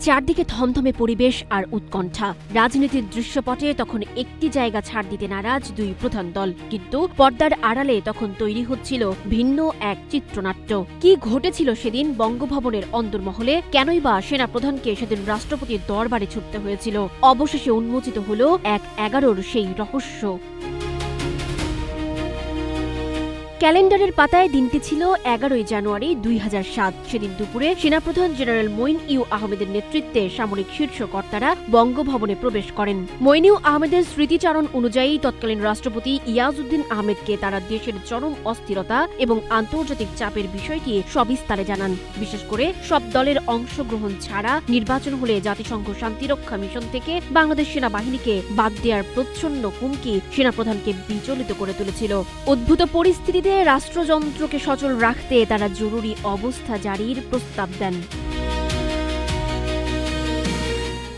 চারদিকে থমথমে পরিবেশ আর উৎকণ্ঠা। রাজনীতির দৃশ্যপটে তখন একটি জায়গা ছাড় দিতে নারাজ দুই প্রধান দল, কিন্তু পর্দার আড়ালে তখন তৈরি হচ্ছিল ভিন্ন এক চিত্রনাট্য। কি ঘটেছিল সেদিন বঙ্গভবনের অন্দরমহলে? কেনই বা সেনাপ্রধানকে সেদিন রাষ্ট্রপতির দরবারে ছুটতে হয়েছিল? অবশেষে উন্মোচিত হল ১/১১ সেই রহস্য। ক্যালেন্ডারের পাতায় দিনটি ছিল ১১ই জানুয়ারি ২০০৭। সেদিন দুপুরে সেনাপ্রধান জেনারেল মঈন-ই আহমেদের নেতৃত্বে সামরিক শীর্ষ কর্তারা বঙ্গভবনে প্রবেশ করেন। মঈন-ই আহমেদের স্মৃতিচারণ অনুযায়ী তৎকালীন রাষ্ট্রপতি ইয়াজউদ্দিন আহমেদকে তারা দেশের চরম অস্থিরতা এবং আন্তর্জাতিক চাপের বিষয়টি সবিস্তারে জানান। বিশেষ করে সব দলের অংশগ্রহণ ছাড়া নির্বাচন হলে জাতিসংঘ শান্তিরক্ষা মিশন থেকে বাংলাদেশ সেনাবাহিনীকে বাদ দেওয়ার প্রচ্ছন্ন হুমকি সেনাপ্রধানকে বিচলিত করে তুলেছিল। উদ্ভূত পরিস্থিতিতে রাষ্ট্রযন্ত্রকে সচল রাখতে তারা জরুরি অবস্থা জারির প্রস্তাব দেন।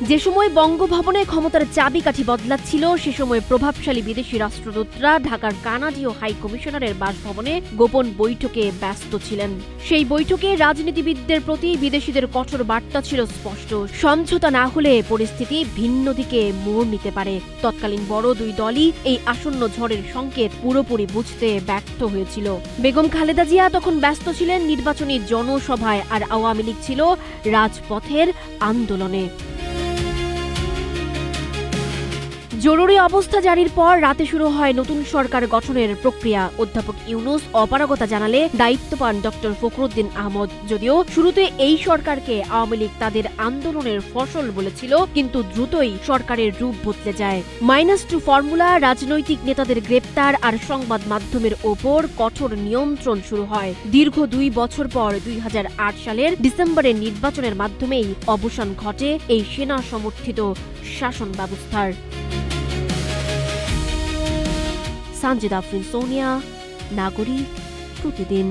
যে সময় বঙ্গভবনে ক্ষমতার চাবিকাঠি বদলাচ্ছিল, সে সময় প্রভাবশালী বিদেশি রাষ্ট্রদূতরা ঢাকার কানাডীয় হাই কমিশনারের বাসভবনে গোপন বৈঠকে ব্যস্ত ছিলেন। সেই বৈঠকে রাজনীতিবিদদের প্রতি বিদেশিদের কঠোর বার্তা ছিল স্পষ্ট। সমঝোতা না হলে পরিস্থিতি ভিন্ন দিকে মোড় নিতে পারে। তৎকালীন বড় দুই দলই এই আসন্ন ঝড়ের সংকেত পুরোপুরি বুঝতে ব্যর্থ হয়েছিল। বেগম খালেদা জিয়া তখন ব্যস্ত ছিলেন নির্বাচনী জনসভায়, আর আওয়ামী লীগ ছিল রাজপথের আন্দোলনে। জরুরি অবস্থা জারির পর রাতে শুরু হয় নতুন সরকার গঠনের প্রক্রিয়া। অধ্যাপক ইউনূস অপারগতা জানালে দায়িত্ব পান ডক্টর ফখরুদ্দিন আহমদ। যদিও শুরুতে এই সরকারকে আওয়ামী লীগ তাদের আন্দোলনের ফসল বলেছিল, কিন্তু দ্রুতই সরকারের রূপ বদলে যায়। -2 ফর্মুলা, রাজনৈতিক নেতাদের গ্রেপ্তার আর সংবাদ মাধ্যমের ওপর কঠোর নিয়ন্ত্রণ শুরু হয়। দীর্ঘ 2 বছর পর 2008 সালের ডিসেম্বরের নির্বাচনের মাধ্যমেই অবসান ঘটে এই সেনা সমর্থিত শাসন ব্যবস্থার। সানজিদা আফরিন, সোনিয়া, নাগরিক, প্রতিদিন।